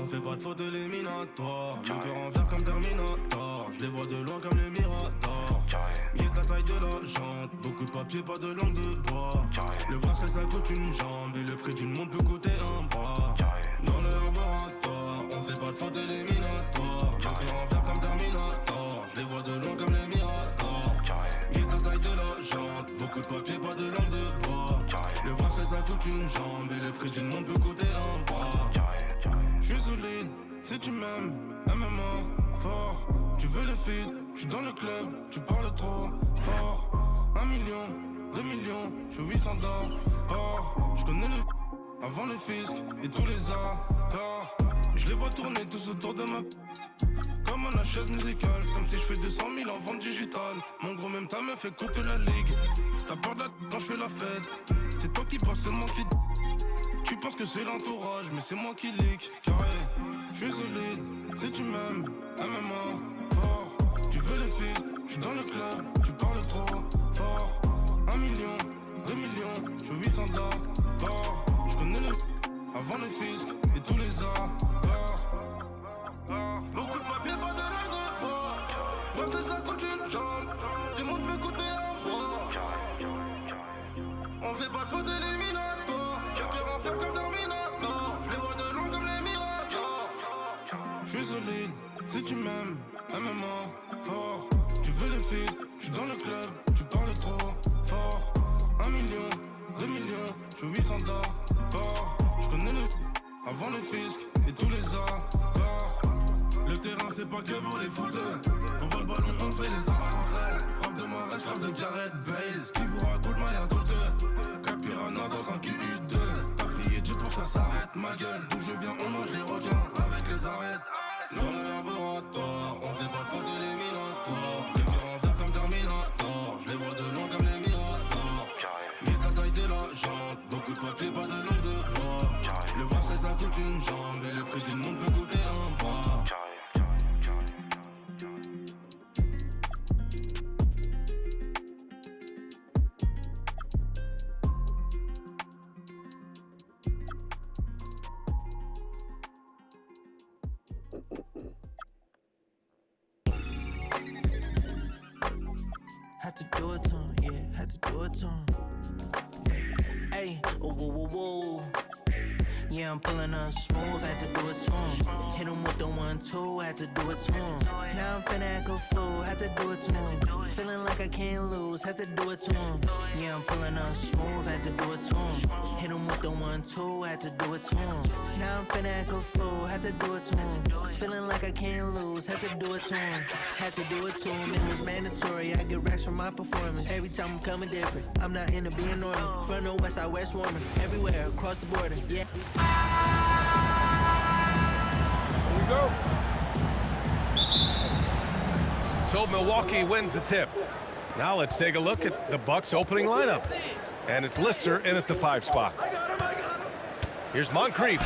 fait pas de faute éliminatoire. Le cœur en verre comme Terminator. Je les vois de loin comme les Miradors. Guette la taille de la jante. Beaucoup de papier, pas de langue de bois. Le bracelet ça coûte une jambe. Et le prix d'une montre peut coûter un bras. Dans le laboratoire, on fait pas de faute éliminatoire. Le cœur en verre comme Terminator. Je les vois de loin comme les Miradors. Guette la taille de la jante. Beaucoup de papier, pas de langue de bois. Le bracelet ça coûte une jambe. Et le prix d'une montre peut coûter un bras. J'suis solide, si tu m'aimes, MMA, fort. Tu veux le feed, j'suis dans le club, tu parles trop fort. 1 million, 2 millions, j'fais 800 d'or. J'connais le avant le fisc et tous les accords. J'les vois tourner tous autour de ma comme un chaise musicale. Comme si j'fais 200 000 en vente digitale. Mon gros même ta meuf écoute la ligue. T'as peur de la quand j'fais la fête. C'est toi qui passes, c'est moi qui. Tu penses que c'est l'entourage, mais c'est moi qui leak. Carré, j'suis solide, si tu m'aimes, MMA, fort. Tu veux les filles, j'suis dans le club, tu parles trop fort. 1 million, 2 millions, j'fais 800 d'or. J'connais le avant le fisc et tous les accords. Beaucoup de papier, pas de langue de bois. Parce que ça coûte une jambe, tout le monde peut coûter un bras. On fait pas de faute éliminatoire. J'ai cœur en fer comme Terminator. Je les vois de loin comme les Miradors. J'suis solide, si tu m'aimes, MMA, fort. Tu veux le feed, j'suis dans le club, tu parles trop fort. 1 million, 2 millions, j'fais 800 d'or. J'connais le avant le fisc et tous les accords. Le terrain c'est pas que pour les footeux. On voit le ballon, on fait les arrêts. Frappe de Marais, frappe de Gareth Bale. Ce qui vous raconte m'a l'air douteux. Capirana dans un QU2. T'as crié Dieu pour que ça s'arrête. Ma gueule, d'où je viens, on mange les requins avec les arêtes. Dans le laboratoire, on fait pas de faute éliminatoire. Le cœur en verre comme Terminator. Je les vois de loin comme les Miradors. Guette la taille de la jante. Beaucoup de papier, pas de langue de bois. Le bracelet ça coûte une jambe. Et le prix d'une montre peut coûter un bras. Had to do it to him, yeah, had to do it to him. Hey, oh, whoa, whoa, whoa. Yeah, I'm pulling up smooth, had to do it to him. Hit him with the 1-2, had to do it to him. Now I'm finna act a fool, had to do it to him. Feeling like I can't lose, had to do it to him. Yeah, I'm pulling up smooth, had to do it to him. Hit him with the 1-2, had to do it to him. Now I'm finna act a fool, had to do it to him. Feeling like I can't lose, had to do it to him. Had to do it to him, it was mandatory. I get racks from my performance. Every time I'm coming different, I'm not into being normal. From the west side, west warming. Everywhere, across the border, yeah. Here we go. So Milwaukee wins the tip. Now let's take a look at the Bucks opening lineup. And it's Lister in at the 5 spot. Here's Moncrief.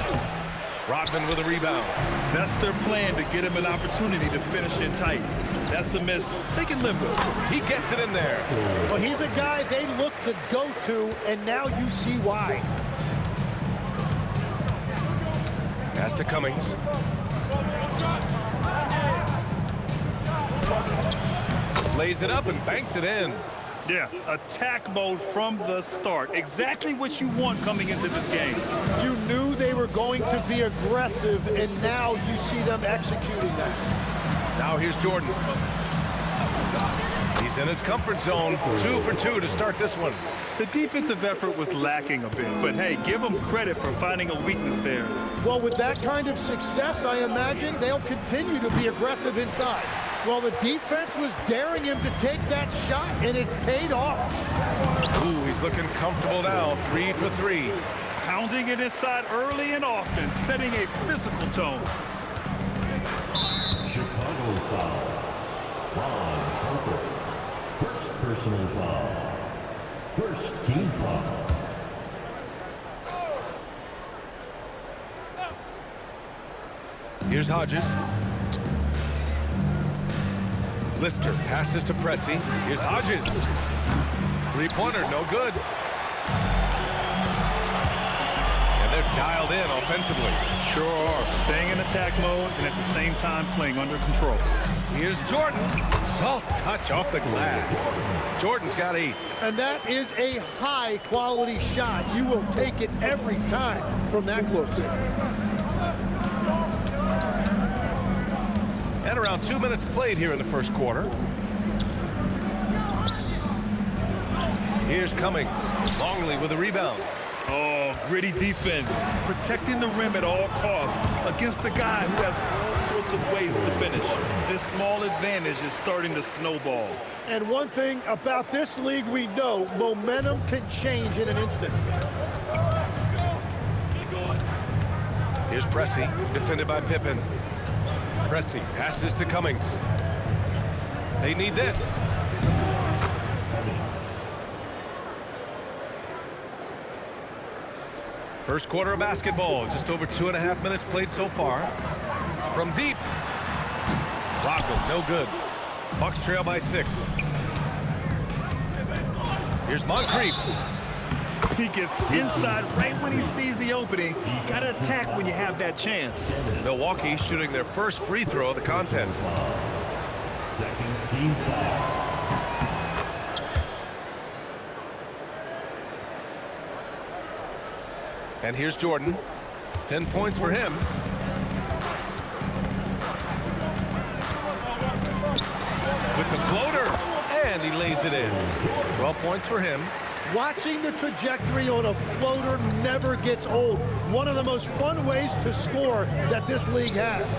Rodman with a rebound. That's their plan, to get him an opportunity to finish in tight. That's a miss they can live with. He gets it in there. Well, he's a guy they look to go to, and now you see why. Pass to Cummings. Lays it up and banks it in. Yeah, attack mode from the start. Exactly what you want coming into this game. You knew they were going to be aggressive, and now you see them executing that. Now here's Jordan. He's in his comfort zone. 2 for 2 to start this one. The defensive effort was lacking a bit, but hey, give them credit for finding a weakness there. Well, with that kind of success, I imagine they'll continue to be aggressive inside. Well, the defense was daring him to take that shot, and it paid off. Ooh, he's looking comfortable now. 3 for 3. Pounding it inside early and often, setting a physical tone. Chicago foul. Ron Harper. First personal foul. First team foul. Here's Hodges. Lister passes to Pressey. Here's Hodges. Three-pointer, no good. And they're dialed in offensively. Sure are. Staying in attack mode and at the same time playing under control. Here's Jordan. Soft touch off the glass. Jordan's got 8. And that is a high-quality shot. You will take it every time from that close. And around 2 minutes played here in the first quarter. Here's Cummings. Longley with a rebound. Oh, gritty defense. Protecting the rim at all costs against a guy who has all sorts of ways to finish. This small advantage is starting to snowball. And one thing about this league we know, momentum can change in an instant. Here's Pressey, defended by Pippen. Pressey passes to Cummings. They need this. First quarter of basketball, just over 2.5 minutes played so far. From deep. Rodman, no good. Bucks trail by 6. Here's Moncrief. He gets inside right when he sees the opening. Gotta attack when you have that chance. Milwaukee shooting their first free throw of the contest. Second team foul. And here's Jordan. 10 points for him. With the floater. And he lays it in. 12 points for him. Watching the trajectory on a floater never gets old. One of the most fun ways to score that this league has.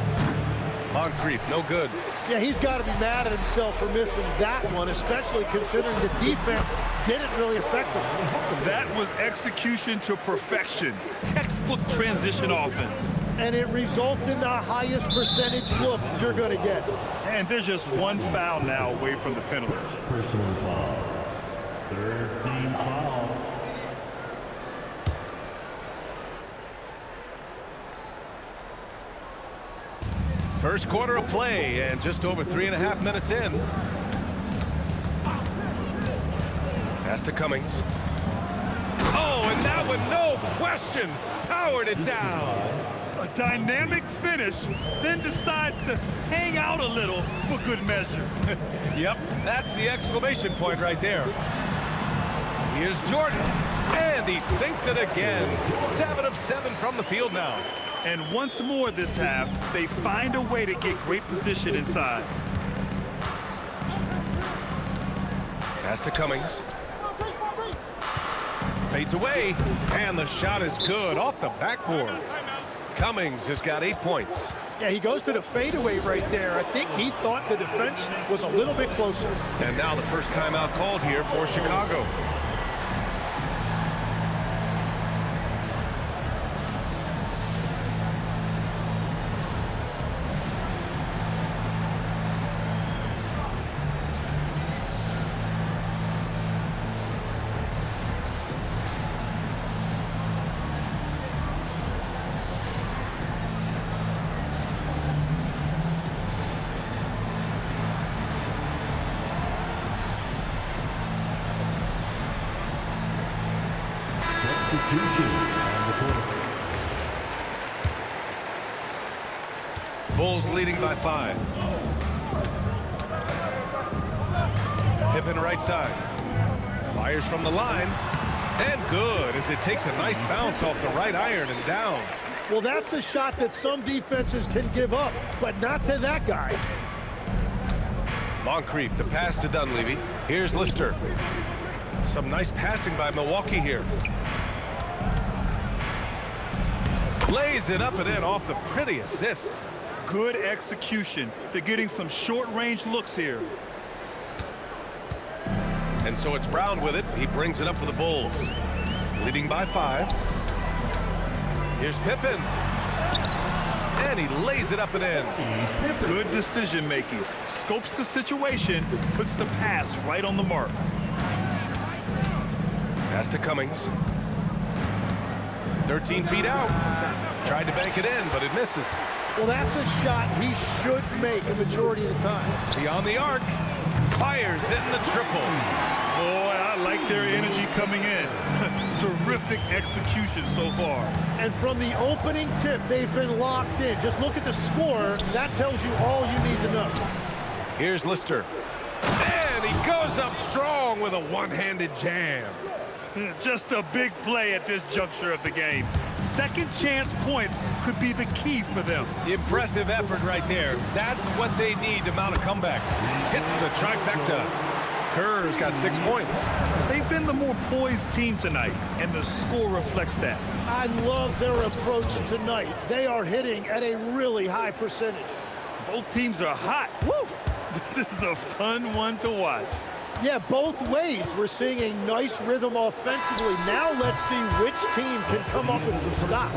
Moncrief, no good. Yeah, he's got to be mad at himself for missing that one, especially considering the defense didn't really affect him. That was execution to perfection. Textbook transition offense. And it results in the highest percentage look you're going to get. And there's just one foul now away from the penalty. Personal foul. Third team foul. First quarter of play and just over 3.5 minutes in. Pass to Cummings. Oh, and that one, no question, powered it down. A dynamic finish, then decides to hang out a little for good measure. Yep, that's the exclamation point right there. Here's Jordan, and he sinks it again. 7 of 7 from the field now. And once more this half, they find a way to get great position inside. Pass to Cummings. Fades away, and the shot is good off the backboard. Cummings has got 8 points. Yeah, he goes to the fadeaway right there. I think he thought the defense was a little bit closer. And now the first timeout called here for Chicago. Bulls leading by 5. Pippen right side. Fires from the line. And good as it takes a nice bounce off the right iron and down. Well, that's a shot that some defenses can give up, but not to that guy. Moncrief, the pass to Dunleavy. Here's Lister. Some nice passing by Milwaukee here. Lays it up and in off the pretty assist. Good execution. They're getting some short-range looks here. And so it's Brown with it. He brings it up for the Bulls. Leading by 5. Here's Pippen. And he lays it up and in. Good decision-making. Scopes the situation, puts the pass right on the mark. Pass to Cummings. 13 feet out. Tried to bank it in, but it misses. Well, that's a shot he should make a majority of the time. Beyond the arc. Fires in the triple. Boy, I like their energy coming in. Terrific execution so far. And from the opening tip, they've been locked in. Just look at the score. That tells you all you need to know. Here's Lister. And he goes up strong with a one-handed jam. Just a big play at this juncture of the game. Second chance points could be the key for them. Impressive effort right there. That's what they need to mount a comeback. Hits the trifecta. Kerr's got 6 points. They've been the more poised team tonight, and the score reflects that. I love their approach tonight. They are hitting at a really high percentage. Both teams are hot. Woo! This is a fun one to watch. Yeah, both ways. We're seeing a nice rhythm offensively. Now let's see which team can come up with some stops.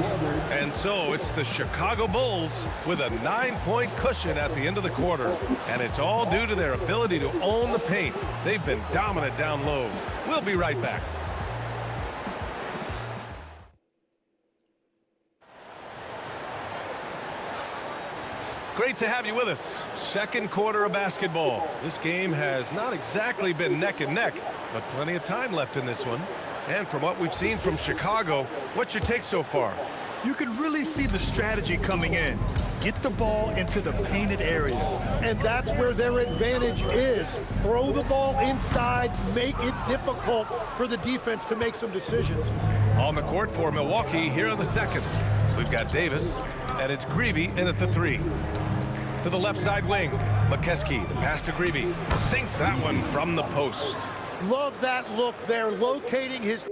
And so it's the Chicago Bulls with a 9-point cushion at the end of the quarter. And it's all due to their ability to own the paint. They've been dominant down low. We'll be right back. Great to have you with us. Second quarter of basketball. This game has not exactly been neck and neck, but plenty of time left in this one. And from what we've seen from Chicago, what's your take so far? You can really see the strategy coming in. Get the ball into the painted area. And that's where their advantage is. Throw the ball inside, make it difficult for the defense to make some decisions. On the court for Milwaukee here on the second. We've got Davis, and it's Greavy in at the 3. To the left side wing, McKeskey, the pass to Greavy. Sinks that one from the post. Love that look there, locating his...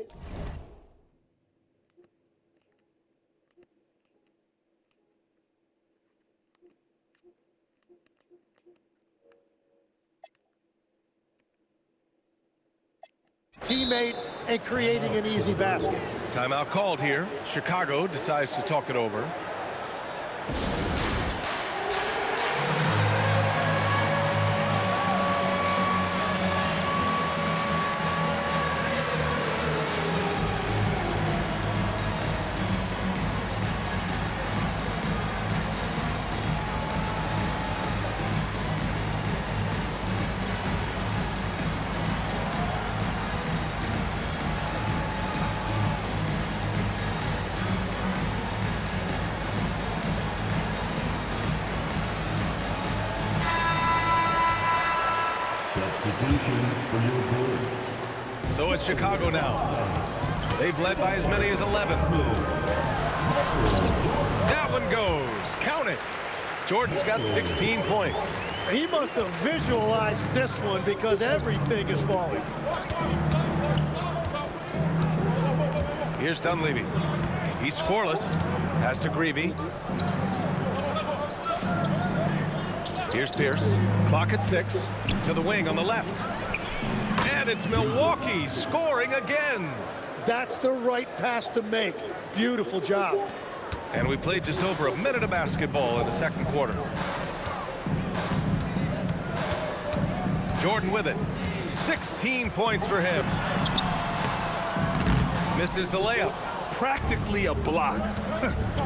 teammate and creating an easy basket. Timeout called here. Chicago decides to talk it over. Substitution for your Bulls. So it's Chicago now. They've led by as many as 11. That one goes. Count it. Jordan's got 16 points. He must have visualized this one because everything is falling. Here's Dunleavy. He's scoreless. Pass to Greavy. Here's Pierce. Clock at 6. To the wing on the left. And it's Milwaukee scoring again. That's the right pass to make. Beautiful job. And we played just over a minute of basketball in the second quarter. Jordan with it. 16 points for him. Misses the layup. Practically a block.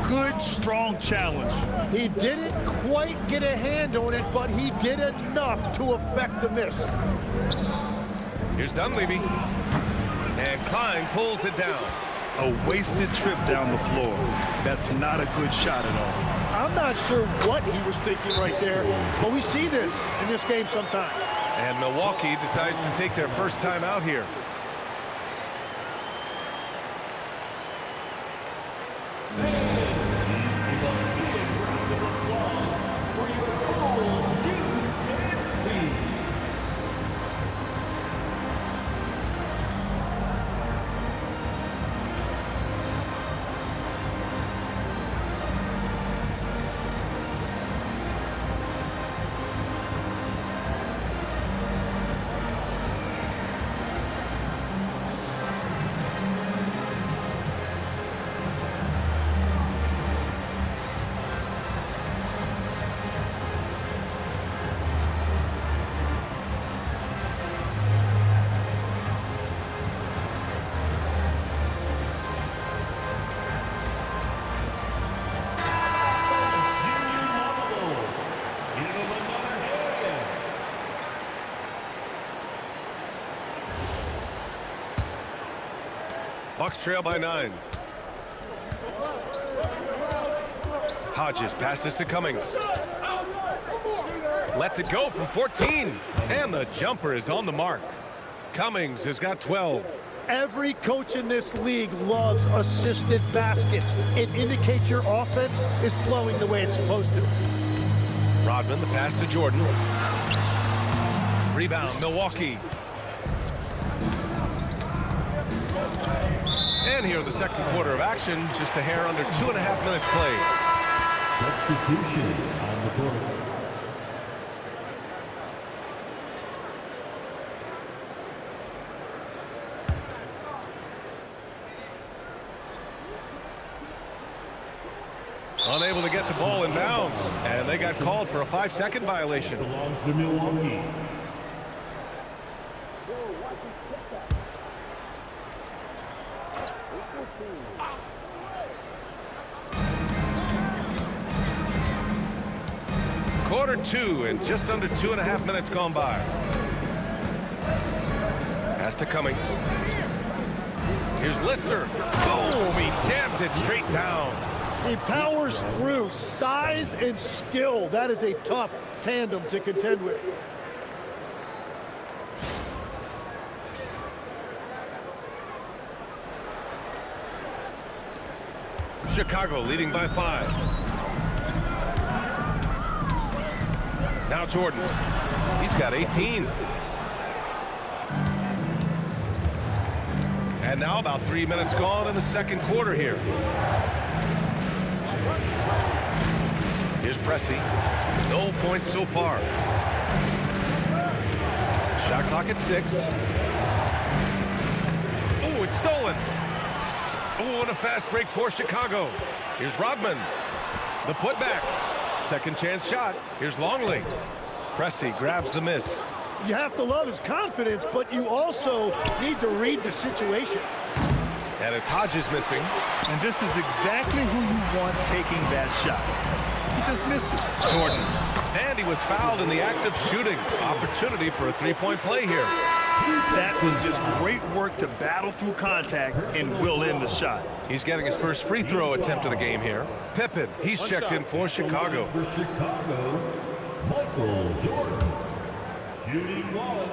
Good, strong challenge. He didn't quite get a hand on it, but he did enough to affect the miss. Here's Dunleavy. And Klein pulls it down. A wasted trip down the floor. That's not a good shot at all. I'm not sure what he was thinking right there, but we see this in this game sometimes. And Milwaukee decides to take their first time out here. Bucks trail by 9. Hodges passes to Cummings. Lets it go from 14. And the jumper is on the mark. Cummings has got 12. Every coach in this league loves assisted baskets. It indicates your offense is flowing the way it's supposed to. Rodman, the pass to Jordan. Rebound, Milwaukee. And here in the second quarter of action, just a hair under 2.5 minutes played. Substitution on the court. Unable to get the ball in bounds, and they got called for a 5-second violation. Belongs to Milwaukee. Quarter 2 and just under 2.5 minutes gone by. Pass to Cummings. Here's Lister. Boom! He jams it straight down. He powers through. Size and skill. That is a tough tandem to contend with. Chicago leading by 5. Now Jordan. He's got 18. And now about 3 minutes gone in the second quarter here. Here's Pressey. No points so far. Shot clock at 6. Oh, it's stolen. Oh, and a fast break for Chicago. Here's Rodman. The putback. Second chance shot. Here's Longley. Pressey grabs the miss. You have to love his confidence, but you also need to read the situation. And it's Hodges missing. And this is exactly who you want taking that shot. He just missed it. Jordan. And he was fouled in the act of shooting. Opportunity for a three-point play here. That was just great work to battle through contact and will in the shot. He's getting his first free throw attempt of the game here. Pippen, he's checked in for Chicago. For Chicago, Michael Jordan. Shooting 1.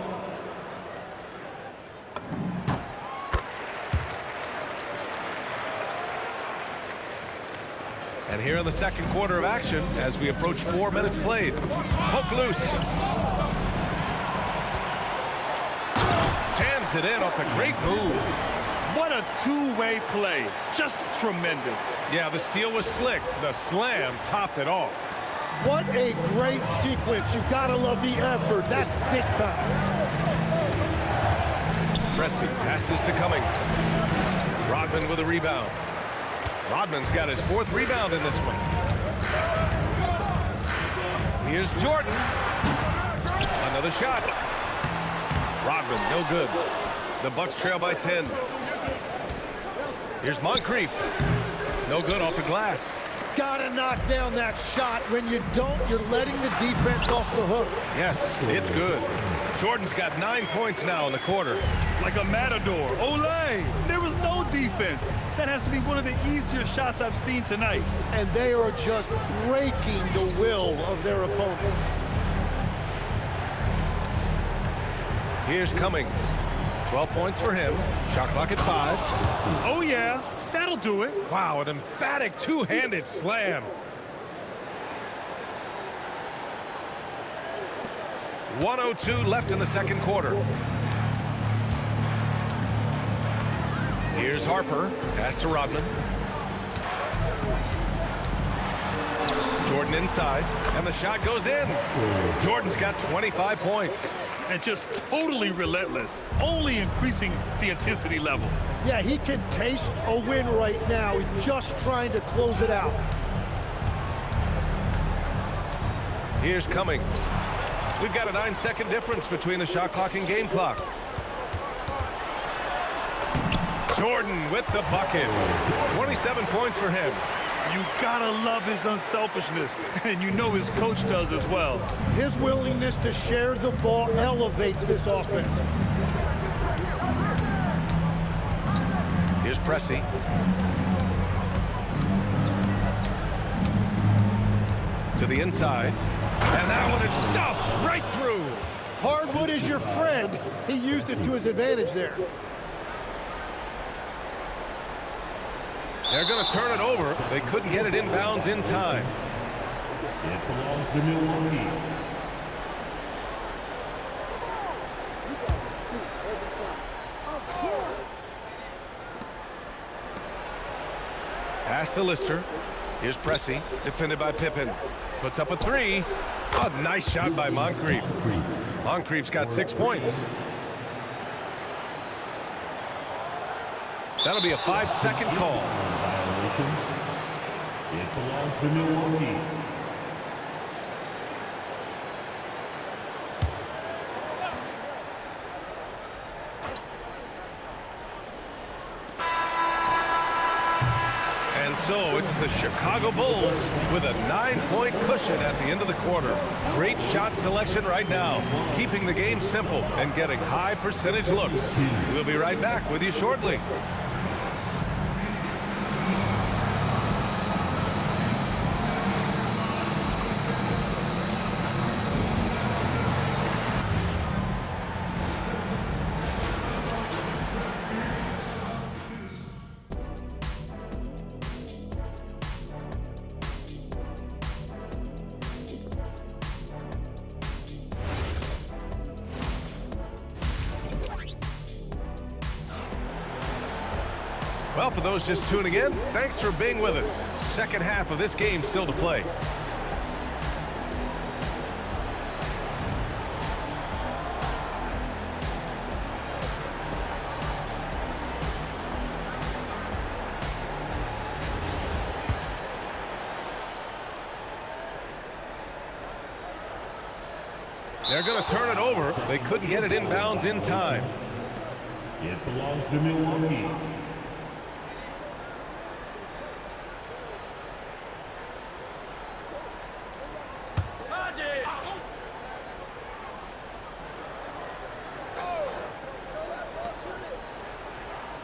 And here in the second quarter of action, as we approach 4 minutes played. Poke loose. Jams it in off a great move. What a two-way play. Just tremendous. Yeah, the steal was slick. The slam topped it off. What a great sequence. You gotta love the effort. That's big time. Pressey passes to Cummings. Rodman with a rebound. Rodman's got his 4th rebound in this one. Here's Jordan. Another shot. Rodman, no good. The Bucks trail by 10. Here's Moncrief. No good off the glass. Gotta knock down that shot. When you don't, you're letting the defense off the hook. Yes, it's good. Jordan's got 9 points now in the quarter. Like a matador. Olay! There was no defense. That has to be one of the easier shots I've seen tonight. And they are just breaking the will of their opponent. Here's Cummings. 12 points for him. Shot clock at 5. Oh, yeah. That'll do it. Wow, an emphatic two-handed slam. 1:02 left in the second quarter. Here's Harper. Pass to Rodman. Jordan inside, and the shot goes in. Jordan's got 25 points. And just totally relentless, only increasing the intensity level. Yeah, he can taste a win right now. He's just trying to close it out. Here's Cummings. We've got a 9-second difference between the shot clock and game clock. Jordan with the bucket. 27 points for him. You gotta love his unselfishness, and you know his coach does as well. His willingness to share the ball elevates this offense. Here's Pressey. To the inside. And that one is stuffed right through. Hardwood is your friend. He used it to his advantage there. They're going to turn it over. They couldn't get it inbounds in time. It belongs to Milwaukee. Pass to Lister. Here's Pressey, defended by Pippen. Puts up a three. Oh, nice shot by Moncrief. Moncrief's got 6 points. That'll be a 5-second call. Violation. It belongs to Milwaukee. And so it's the Chicago Bulls with a 9-point cushion at the end of the quarter. Great shot selection right now, keeping the game simple and getting high percentage looks. We'll be right back with you shortly. Well, for those just tuning in, thanks for being with us. Second half of this game still to play. They're going to turn it over. They couldn't get it inbounds in time. It belongs to Milwaukee.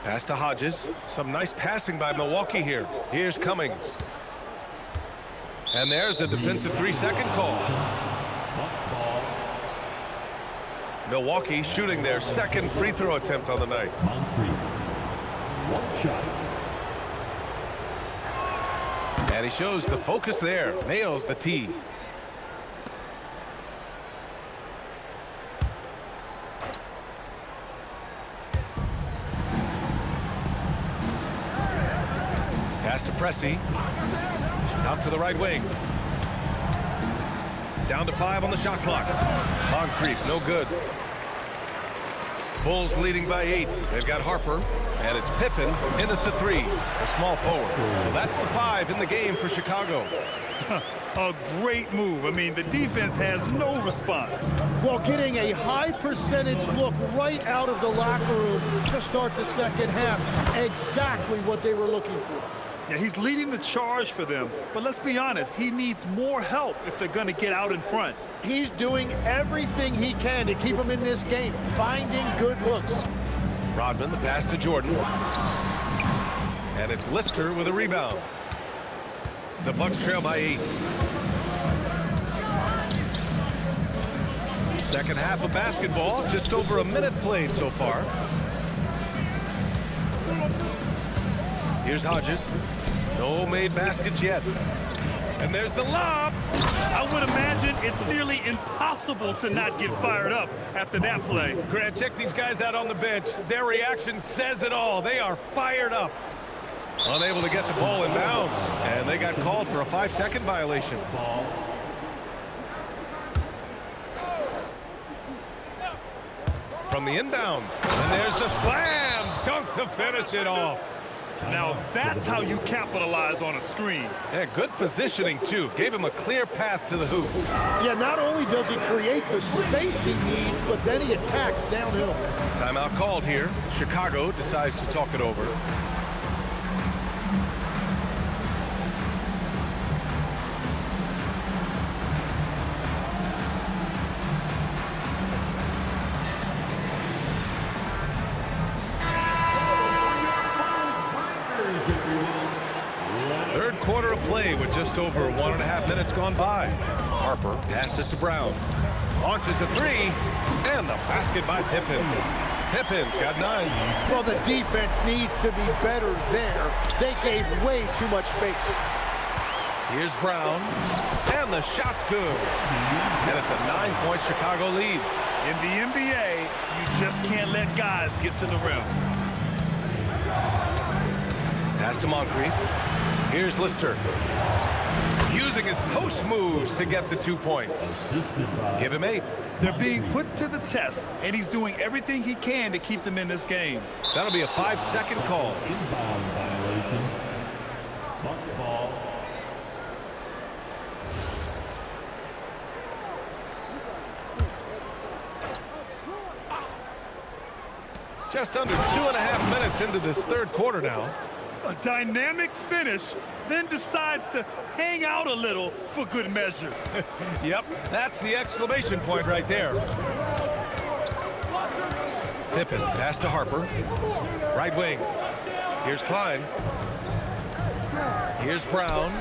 Pass to Hodges. Some nice passing by Milwaukee here. Here's Cummings. And there's a defensive 3-second call. Bucks ball. Milwaukee shooting their second free throw attempt on the night. Moncrief. One shot. And he shows the focus there. Nails the tee. Pass to Pressey. Out to the right wing. Down to 5 on the shot clock. Moncrief, no good. Bulls leading by 8. They've got Harper, and it's Pippen in at the 3, a small forward. So that's the 5 in the game for Chicago. A great move. I mean, the defense has no response. Well, getting a high percentage look right out of the locker room to start the second half. Exactly what they were looking for. Yeah, he's leading the charge for them. But let's be honest, he needs more help if they're going to get out in front. He's doing everything he can to keep them in this game, finding good looks. Rodman, the pass to Jordan. And it's Lister with a rebound. The Bucks trail by 8. Second half of basketball, just over a minute played so far. Here's Hodges. No made baskets yet. And there's the lob. I would imagine it's nearly impossible to not get fired up after that play. Grant, check these guys out on the bench. Their reaction says it all. They are fired up. Unable to get the ball in bounds. And they got called for a 5-second violation. From the inbound. And there's the slam. Dunk to finish it off. Now that's how you capitalize on a screen. Yeah, good positioning, too. Gave him a clear path to the hoop. Yeah, not only does he create the space he needs, but then he attacks downhill. Timeout called here. Chicago decides to talk it over. just over 1.5 minutes gone by. Harper passes to Brown. Launches a three, and the basket by Pippen. Pippen's got 9. Well, the defense needs to be better there. They gave way too much space. Here's Brown, and the shot's good. And it's a 9-point Chicago lead. In the NBA, you just can't let guys get to the rim. Pass to Moncrief. Here's Lister. Using his post moves to get the 2 points. Give him 8. They're being put to the test, and he's doing everything he can to keep them in this game. That'll be a 5-second call. Inbound violation. Bucks ball. Just under 2.5 minutes into this third quarter now. A dynamic finish, then decides to hang out a little for good measure. Yep, that's the exclamation point right there. Pippen, pass to Harper. Right wing. Here's Klein. Here's Brown.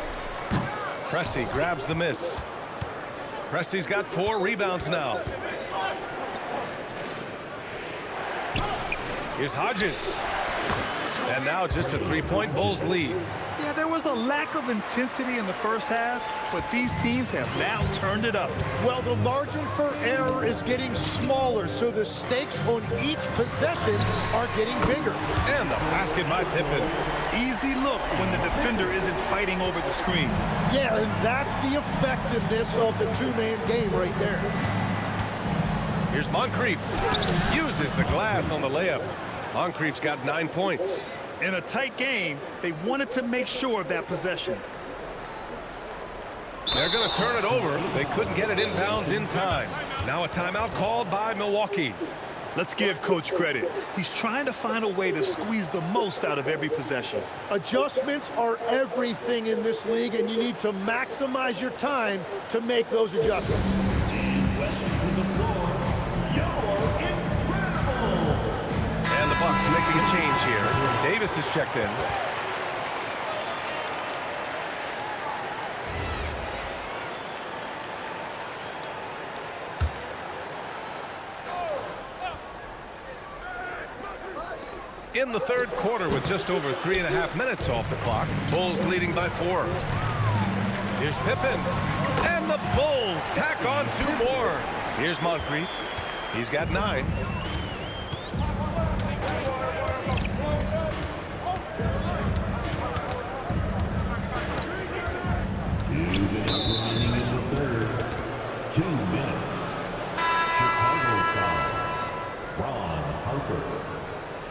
Pressey grabs the miss. Pressey's got 4 rebounds now. Here's Hodges. And now just a 3-point Bulls lead. Yeah, there was a lack of intensity in the first half, but these teams have now turned it up. Well, the margin for error is getting smaller, so the stakes on each possession are getting bigger. And the basket by Pippen. Easy look when the defender isn't fighting over the screen. Yeah, and that's the effectiveness of the two-man game right there. Here's Moncrief. Uses the glass on the layup. Moncrief's got 9 points. In a tight game, they wanted to make sure of that possession. They're going to turn it over. They couldn't get it inbounds in time. Now a timeout called by Milwaukee. Let's give Coach credit. He's trying to find a way to squeeze the most out of every possession. Adjustments are everything in this league, and you need to maximize your time to make those adjustments. And the Bucks making a change here. Davis is checked in. In the third quarter with just over 3.5 minutes off the clock. Bulls leading by 4. Here's Pippen. And the Bulls tack on 2 more. Here's Moncrief. He's got 9. Remaining in the third. 2 minutes. Chicago foul. Ron Harper.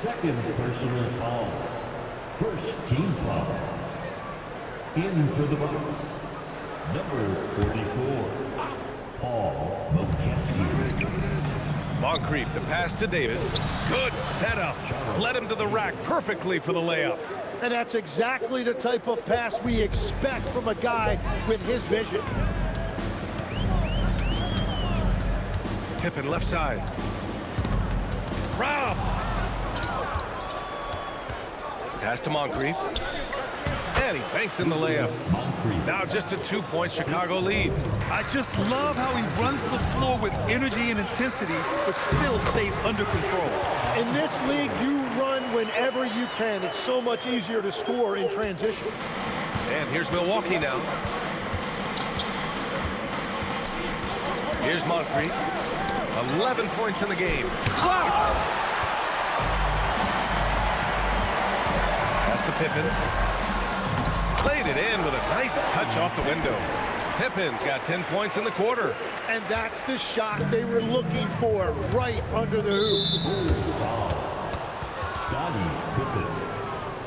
Second personal foul. First team foul. In for the Bucks. Number 44. Paul McKeskey. Moncrief, the pass to Davis. Good setup. Led him to the rack perfectly for the layup. And that's exactly the type of pass we expect from a guy with his vision. Pippen left side. Robbed. Pass to Moncrief. And he banks in the layup. Now just a 2-point Chicago lead. I just love how he runs the floor with energy and intensity, but still stays under control. In this league, you run whenever you can. It's so much easier to score in transition. And here's Milwaukee now. Here's Moncrief. 11 points in the game. Blocked! Pass to Pippen. Played it in with a nice touch off the window. Pippen's got 10 points in the quarter. And that's the shot they were looking for, right under the hoop. Scottie Pippen.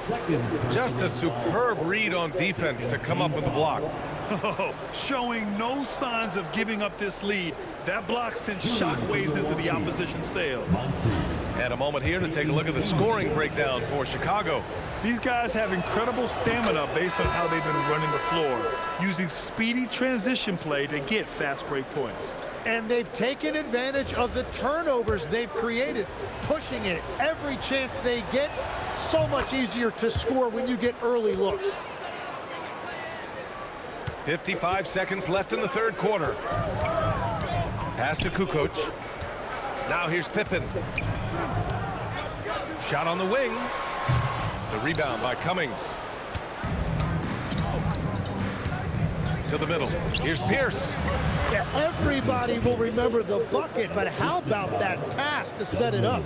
Second. Just a superb read on defense to come up with the block. Oh, showing no signs of giving up this lead. That block sent shockwaves into the opposition sails. And a moment here to take a look at the scoring breakdown for Chicago. These guys have incredible stamina based on how they've been running the floor, using speedy transition play to get fast break points. And they've taken advantage of the turnovers they've created, pushing it every chance they get. So much easier to score when you get early looks. 55 seconds left in the third quarter. Pass to Kukoc. Now here's Pippen. Shot on the wing. The rebound by Cummings. To the middle. Here's Pierce. Yeah, everybody will remember the bucket, but how about that pass to set it up?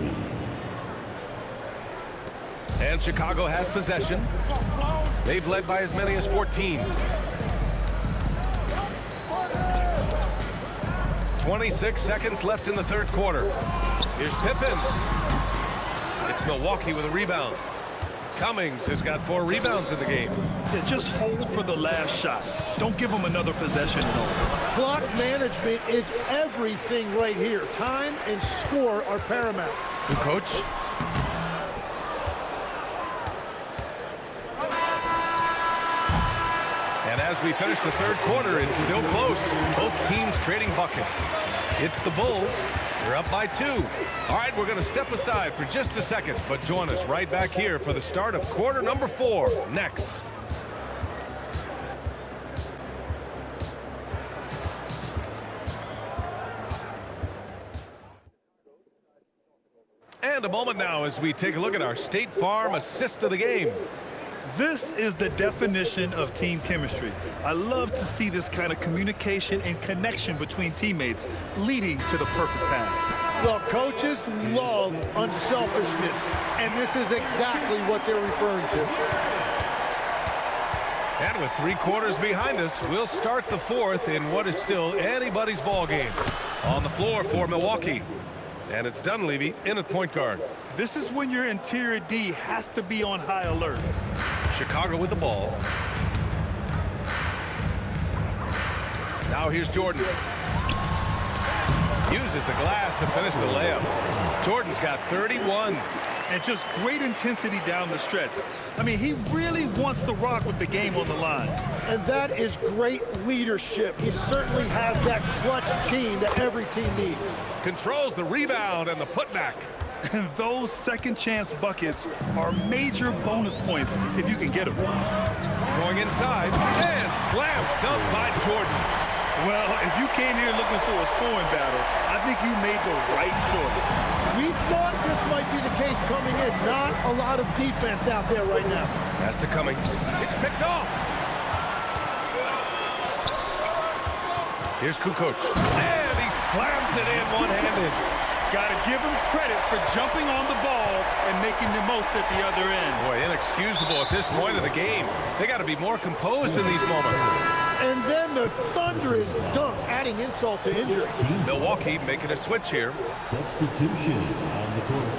And Chicago has possession. They've led by as many as 14. 26 seconds left in the third quarter. Here's Pippen. It's Milwaukee with a rebound. Cummings has got 4 rebounds in the game. Yeah, just hold for the last shot. Don't give them another possession at all. Clock management is everything right here. Time and score are paramount. Kukoc. And as we finish the third quarter, it's still close. Both teams trading buckets. It's the Bulls. They're up by 2. All right, we're going to step aside for just a second, but join us right back here for the start of quarter number 4 next. And a moment now as we take a look at our State Farm assist of the game. This is the definition of team chemistry. I love to see this kind of communication and connection between teammates leading to the perfect pass. Well, coaches love unselfishness, and this is exactly what they're referring to. And with 3 quarters behind us, we'll start the 4th in what is still anybody's ball game. On the floor for Milwaukee. And it's Dunleavy in at point guard. This is when your interior D has to be on high alert. Chicago with the ball. Now here's Jordan. Uses the glass to finish the layup. Jordan's got 31. And just great intensity down the stretch. I mean, he really wants to rock with the game on the line. And that is great leadership. He certainly has that clutch gene that every team needs. Controls the rebound and the putback. And those second chance buckets are major bonus points if you can get them. Going inside and slam dunk by Jordan. Well, if you came here looking for a scoring battle, I think you made the right choice. We thought this might be the case coming in. Not a lot of defense out there right now. Pass to Cummings. It's picked off. Here's Kukoc. And he slams it in one-handed. Got to give him credit for jumping on the ball and making the most at the other end. Boy, inexcusable at this point of the game. They got to be more composed in these moments. And then the thunderous dunk, adding insult to injury. Milwaukee making a switch here. Substitution on the court.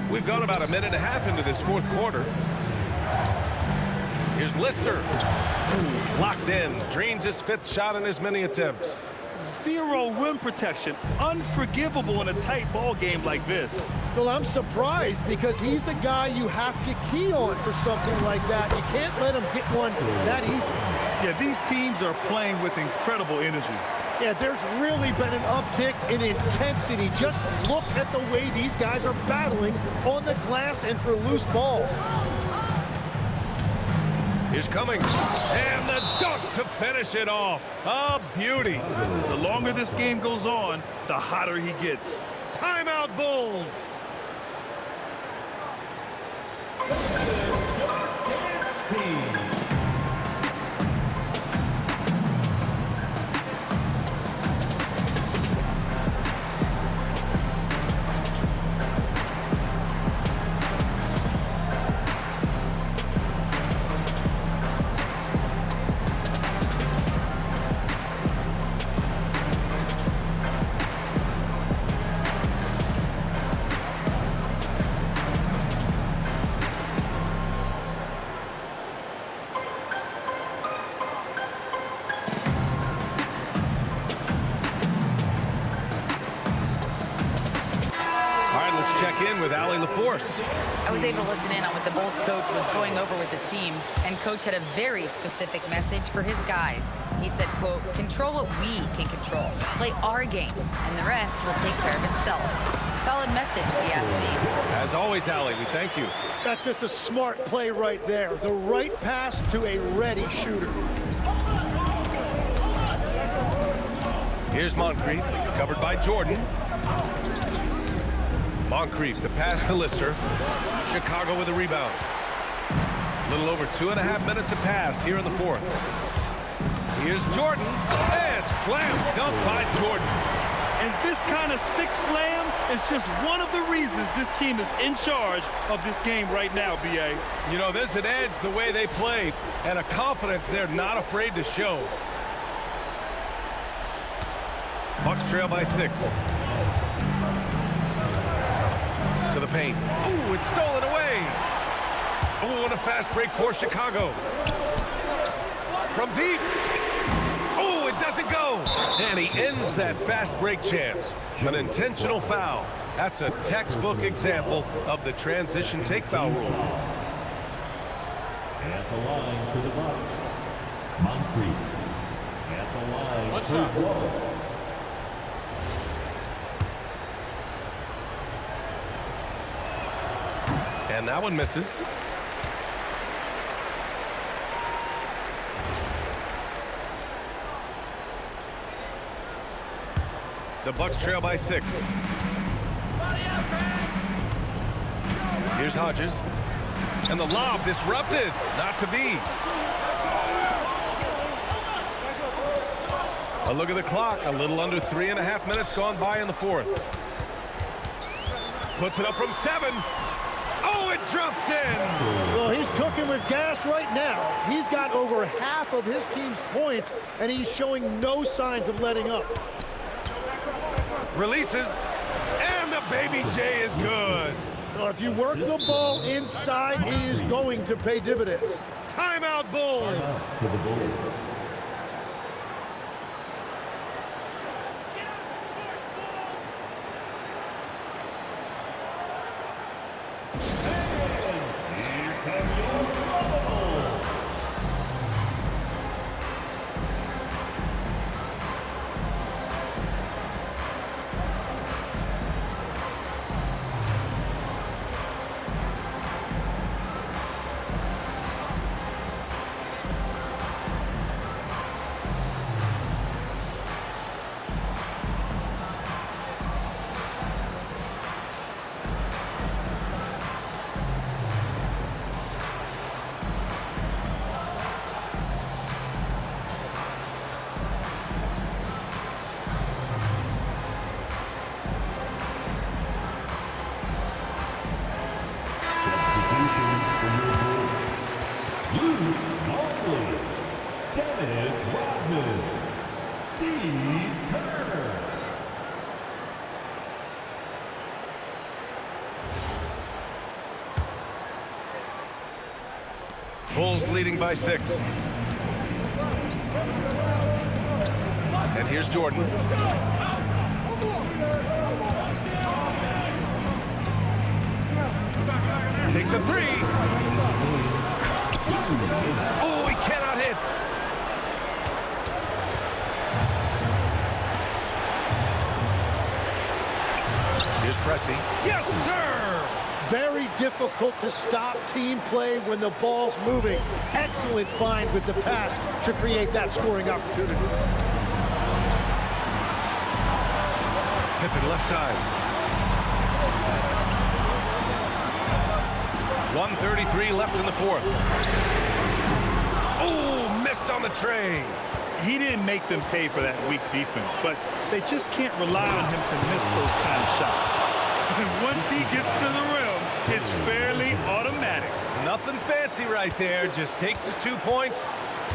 We've gone about a minute and a half into this 4th quarter. Here's Lister. Locked in. Drains his 5th shot in as many attempts. 0 rim protection. Unforgivable in a tight ball game like this. Well, I'm surprised because he's a guy you have to key on for something like that. You can't let him get one that easy. Yeah, these teams are playing with incredible energy. Yeah, there's really been an uptick in intensity. Just look at the way these guys are battling on the glass and for loose balls. Here's Cummings. And the dunk to finish it off. A beauty. The longer this game goes on, the hotter he gets. Timeout, Bulls. Steve. the force. I was able to listen in on what the Bulls coach was going over with his team, and coach had a very specific message for his guys. He said, quote, control what we can control, play our game, and the rest will take care of itself. Solid message, if you ask me. As always, Allie, we thank you. That's just a smart play right there. The right pass to a ready shooter. Here's Moncrief, covered by Jordan. Moncrief, the pass to Lister. Chicago with a rebound. A little over 2.5 minutes have passed here in the fourth. Here's Jordan, and slam dunk by Jordan. And this kind of sick slam is just one of the reasons this team is in charge of this game right now, B.A. You know, there's an edge the way they play, and a confidence they're not afraid to show. Bucks trail by 6. To the paint. Ooh, it's stolen away. Ooh, and a fast break for Chicago. From deep. Oh, it doesn't go. And he ends that fast break chance. An intentional foul. That's a textbook example of the transition take foul rule. At the line for the Bucks, Moncrief. At the line. What's for up? Wall. And that one misses. The Bucks trail by 6. Here's Hodges. And the lob disrupted. Not to be. A look at the clock. A little under 3.5 minutes gone by in the fourth. Puts it up from 7. Oh, it drops in. Well, he's cooking with gas right now. He's got over half of his team's points, and he's showing no signs of letting up. Releases, and the Baby J is good. Well, if you work the ball inside, it is going to pay dividends. Timeout, Bulls. For the Bulls. Bulls leading by 6. And here's Jordan. Takes a 3. Oh, he cannot hit. Here's Pressey. Yes, sir! Very difficult to stop team play when the ball's moving. Excellent find with the pass to create that scoring opportunity. Pippen left side. 1:33 left in the fourth. Oh, missed on the tray. He didn't make them pay for that weak defense, but they just can't rely on him to miss those kind of shots. And once he gets to the rim, it's fairly automatic. Nothing fancy right there. Just takes his 2 points,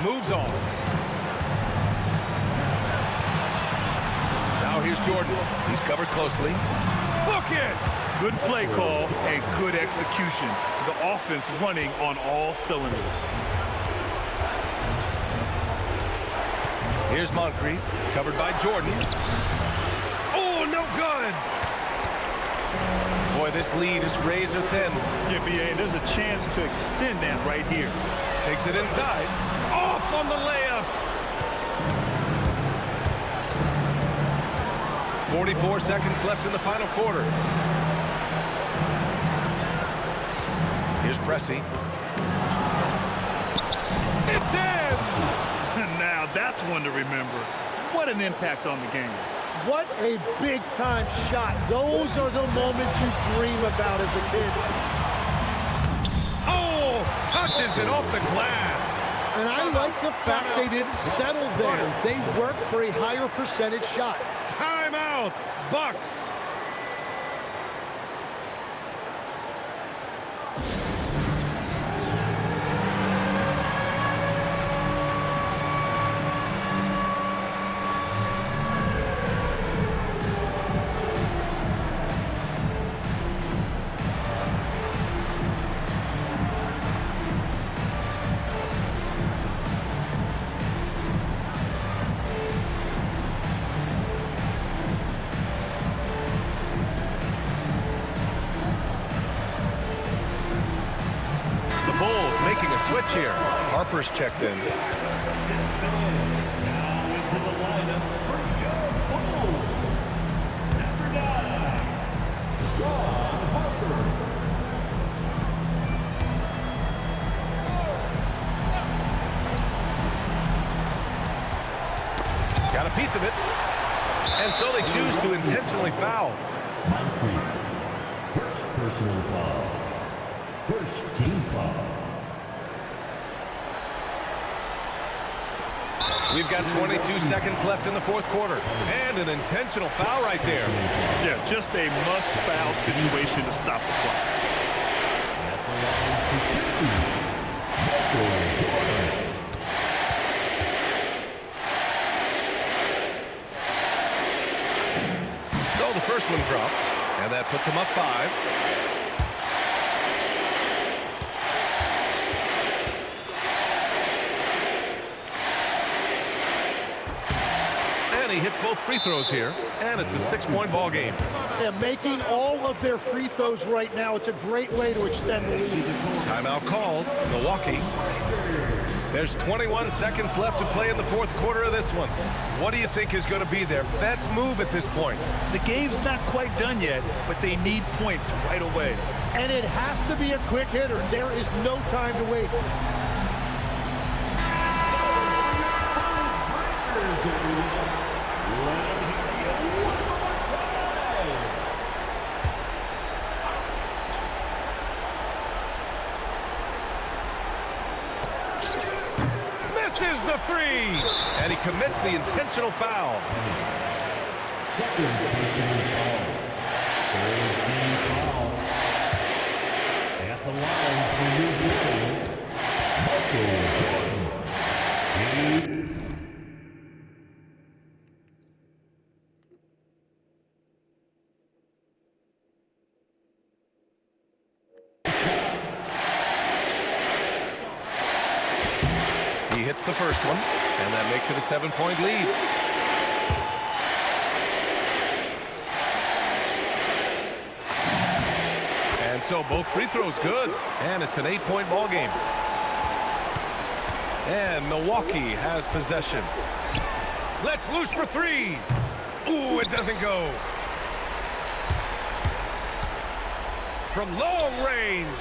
moves on. Now here's Jordan. He's covered closely. Book it! Good play call and good execution. The offense running on all cylinders. Here's Moncrief, covered by Jordan. Oh, no good! Boy, boy, this lead is razor thin. Yeah, BA, there's a chance to extend that right here. Takes it inside. Off on the layup. 44 seconds left in the final quarter. Here's Pressey. It's in! Now that's one to remember. What an impact on the game. What a big-time shot. Those are the moments you dream about as a kid. Oh, touches it off the glass. And I like the fact they didn't settle there. They worked for a higher percentage shot. Timeout, Bucks. Bulls making a switch here. Harper's checked in. Now into the lineup for your Bulls. Number 9, Ron Harper. Got a piece of it. And so they choose to intentionally foul. Moncrief. First personal foul. First team foul. We've got 22 seconds left in the fourth quarter. And an intentional foul right there. Yeah, just a must-foul situation to stop the clock. So the first one drops, and that puts them up 5. He hits both free throws here, and it's a 6-point ball game. Yeah, making all of their free throws right now, it's a great way to extend the lead. Timeout called, Milwaukee. There's 21 seconds left to play in the fourth quarter of this one. What do you think is going to be their best move at this point? The game's not quite done yet, but they need points right away. And it has to be a quick hitter. There is no time to waste. Misses the three, and he commits the intentional foul. Second personal foul. Third team foul. At the line for New Bulls, Michael Jordan. He hits the first one, and that makes it a 7-point lead. And so both free throws good, and it's an 8-point ball game. And Milwaukee has possession. Let's loose for three. Ooh, it doesn't go. From long range.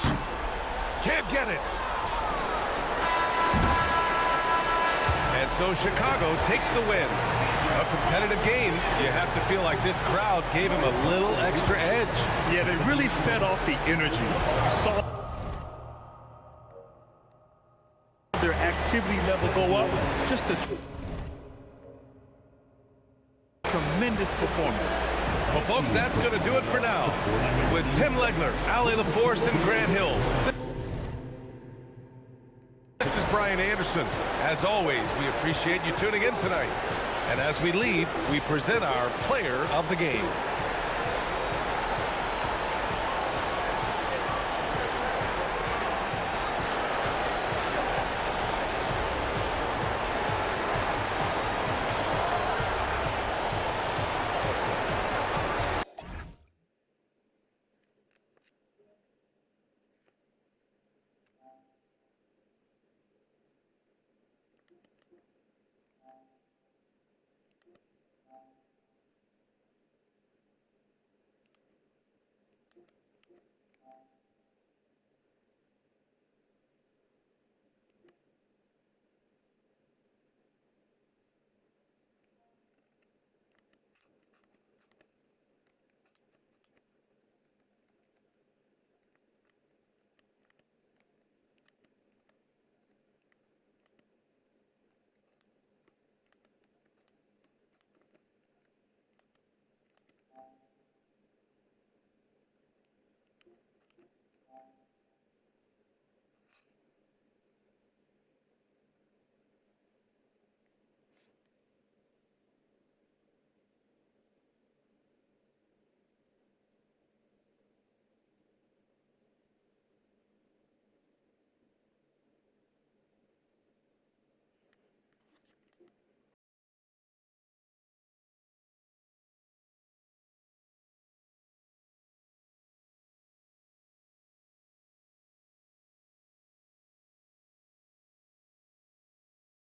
Can't get it. And so Chicago takes the win. A competitive game. You have to feel like this crowd gave him a little extra edge. Yeah, they really fed off the energy. You saw their activity level go up. Just a tremendous performance. Well, folks, that's going to do it for now. With Tim Legler, Allie LaForce, and Grant Hill. This is Brian Anderson. As always, we appreciate you tuning in tonight. And as we leave, we present our player of the game.